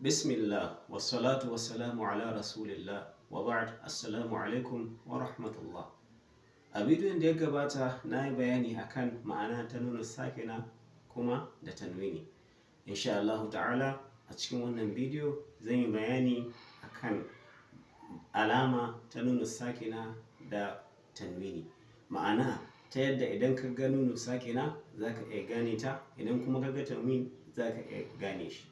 Bismillah, wassalatu wassalamu ala rasulillah wa ba'd. Assalamu alaikum wa rahmatullah. A bidiyon da ya gabata na yi bayani akan ma'ana ta nuna sakina kuma da tanwini. Insha Allah ta'ala a cikin wannan bidiyo zan yi bayani akan alama ta nuna sakina da tanwini. Ma'ana ta yadda idan ka ga nuna sakina za ka iya gane ta, idan kuma ka ga tanwini za ka iya gane shi.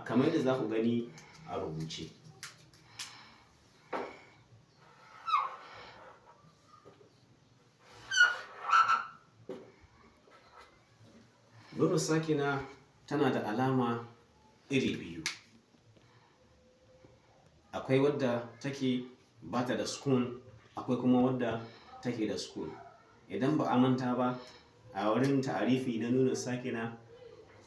Kamar yadda za ku gani a rubuce. Nunu sakina tana da alama iri biyu. Akwai wadda take ba ta da sukun, akwai kuma wadda take da sukun. Idan ba a manta ba, a wurin ta'arifi na nunu sakina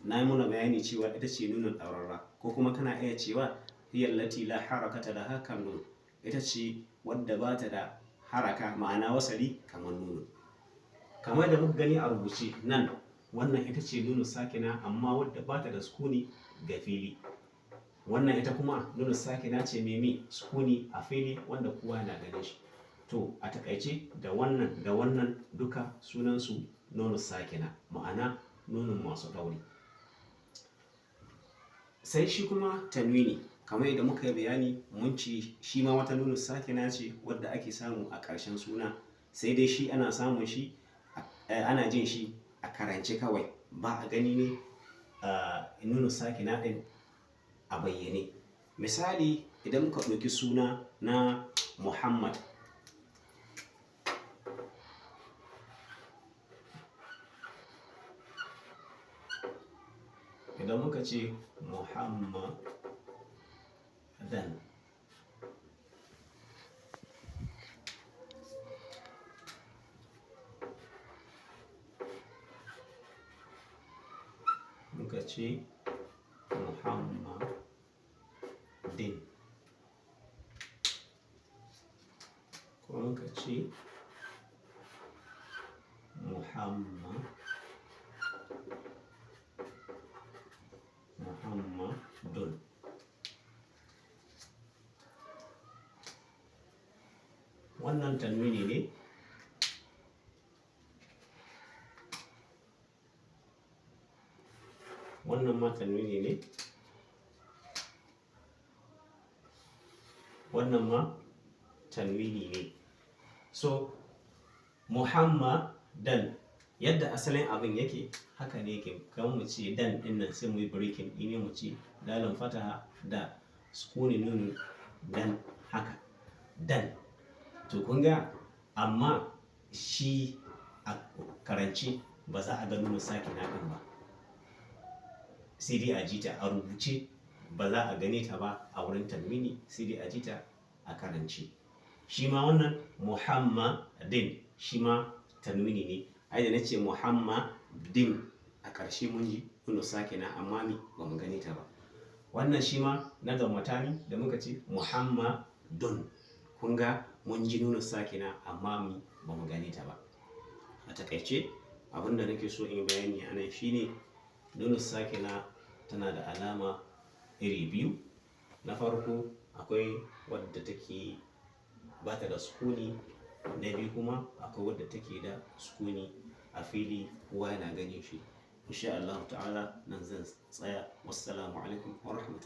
na yi muna bayani cewa ita ce nunin ɗaurarra, ko kuma kana iya cewa hiya allati la harakata laha kan nun, ita ce wadda ba ta da haraka, ma'ana wasali kamar nunu. Kamar da muka gani a rubuce nan, wannan ita ce nunu sakina amma wadda ba ta da sukuni ga fili. Wannan ita kuma nunu sakina ce mai sukuni a fili wanda kowa na ganin shi. To a takaice da wannan duka sunansu nunu sakina, ma'ana nunin masu ɗauri. Sai shi kuma tanwini, kamar yadda muka yi bayani mun ci shi ma wata nunu sakina ce wadda ake samu a ƙarshen suna, sai dai shi ana samun shi ana jin shi a karance kawai, ba a gani ne nunu sakina ɗin a bayyane. Misali idan muka ɗauki suna na Muhammad, idan muka ce Muhammadan, muka ce Muhammadin, ko muka ce Muhammadun. Wannan tanwini ne, wannan ma tanwini ne, wannan ma tanwini ne. So Muhammadan yadda asalin abin yake haka ne yake, kamar mu ce dan din nan sai mu yi breaking ɗine mu ce dalin fataha da sukuni nunu dan, haka dan. To kun ga amma shi a karance ba za a ga nunu sakina ɗin ba, sai dai a ji ta a rubuce, ba za a gane ta ba a wurin tanwini, sai dai a ji ta a karance. Shi ma wannan Muhammadin shi ma tanwini ne. Ai da nace Muhammadin a ƙarshe mun ji nunu sakina amma ba mu gane ta ba. Wannan shi ma na gammatani da muka ce Muhammadun, kun ga mun ji nunu sakina amma ba mu gane ta ba. A takaice abinda nake so in yi bayani a nan shine nunu sakina tana da alama iri biyu. Na farko akwai wadda take ba ta da sukuni, na biyu kuma akwai wadda take da sukuni a fili kowa yana ganin shi. Insha Allah ta'ala nan zan tsaya. Wassalamu alaikum wa rahmatullahi.